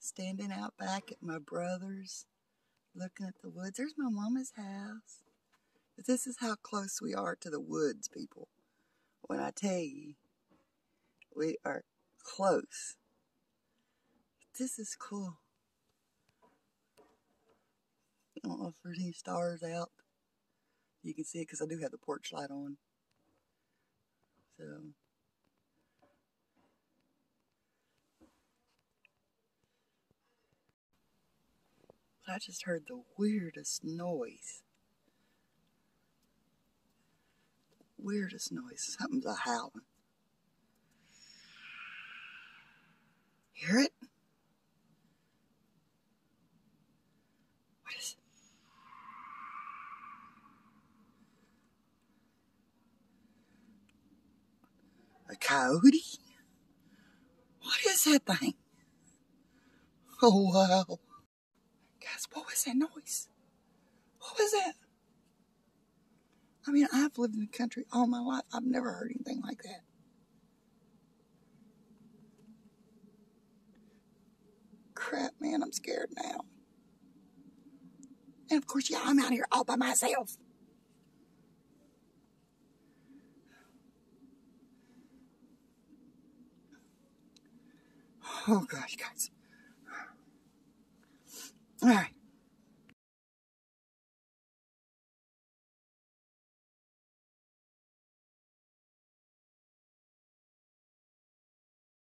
Standing out back at my brother's, looking at the woods. There's my mama's house. But this is how close we are to the woods, people. When I tell you, we are close. This is cool. I don't know if there's any stars out. You can see it because I do have the porch light on. So I just heard the weirdest noise. Weirdest noise. Something's a howling. Hear it? What is it? A coyote? What is that thing? Oh, wow. Guys, what was that noise? What was that? I mean, I've lived in the country all my life. I've never heard anything like that. Crap, man, I'm scared now. And of course, yeah, I'm out here all by myself. Oh, gosh, guys. All right.